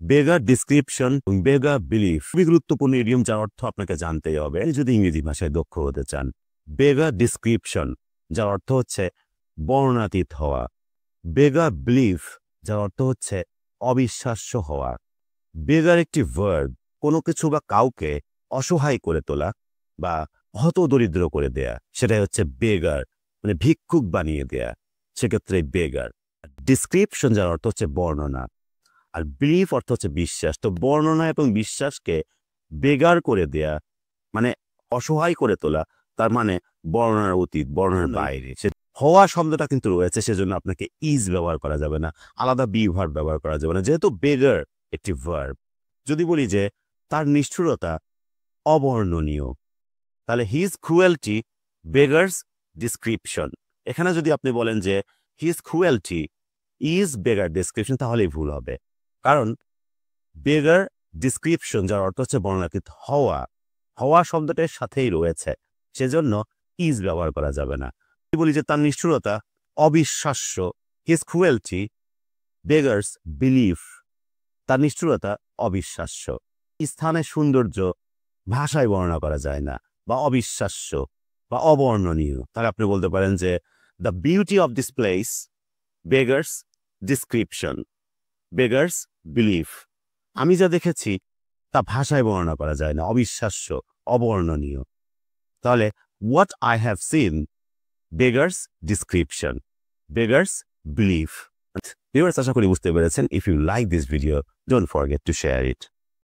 বেগার description এবং বেগার belief খুবই গুরুত্বপূর্ণ ইডিয়ম, যার অর্থ আপনাকে জানতেই হবে যদি ইংরেজি ভাষায় দক্ষ হতে চান। বেগার ডিসক্রিপশন, যার অর্থ হচ্ছে বর্ণনাতীত হওয়া। বেগার বিলিফ, যার অর্থ হচ্ছে অবিশ্বাস্য হওয়া। বেগার একটি ভার্ব, কোনো কিছু বা কাউকে অসহায় করে তোলা বা হতদরিদ্র করে দেয়া, সেটাই হচ্ছে বেগার, মানে ভিক্ষুক বানিয়ে দেয়া, সেক্ষেত্রে বেগার। ডিসক্রিপশন, যার অর্থ হচ্ছে বর্ণনা, আর বিলিফ অর্থ হচ্ছে বিশ্বাস। তো বর্ণনা এবং বিশ্বাসকে বেগার করে দেয়া মানে অসহায় করে তোলা, তার মানে বর্ণনার অতীত, বর্ণনার বাইরে। হওয়া শব্দটা কিন্তু রয়েছে, সেজন্য আপনাকে ইজ ব্যবহার করা যাবে না, আলাদা বি ভার্ব ব্যবহার করা যাবে না, যেহেতু বেগার একটি ভার্ব। যদি বলি যে তার নিষ্ঠুরতা অবর্ণনীয়, তাহলে হিজ ক্রুয়েলটি বেগার্স ডিসক্রিপশন। এখানে যদি আপনি বলেন যে হিজ ক্রুয়েলটি ইজ বেগার ডিসক্রিপশন, তাহলেই ভুল হবে। কারণ বেগার ডিসক্রিপশন, যার অর্থ হচ্ছে বর্ণনাতীত হওয়া, হওয়া শব্দটার সাথেই রয়েছে, সেজন্য ইজ ব্যবহার করা যাবে না। বলি যে তার নিষ্ঠুরতা অবিশ্বাস্য, হিজ ক্রুয়েলটি বেগার্স বিলিফ, তার নিষ্ঠুরতা অবিশ্বাস্য। স্থানের সৌন্দর্য ভাষায় বর্ণনা করা যায় না, বা অবিশ্বাস্য বা অবর্ণনীয়, তাহলে আপনি বলতে পারেন যে the beauty of this place beggars description, beggars belief. আমি যা দেখেছি তা ভাষায় বর্ণনা করা যায় না, অবিশ্বাস্য, অবর্ণনীয়। তাহলে what I have seen beggars description, beggars belief. Viewers, আশা করি বুঝতে পেরেছেন। If you like this video, don't forget to share it.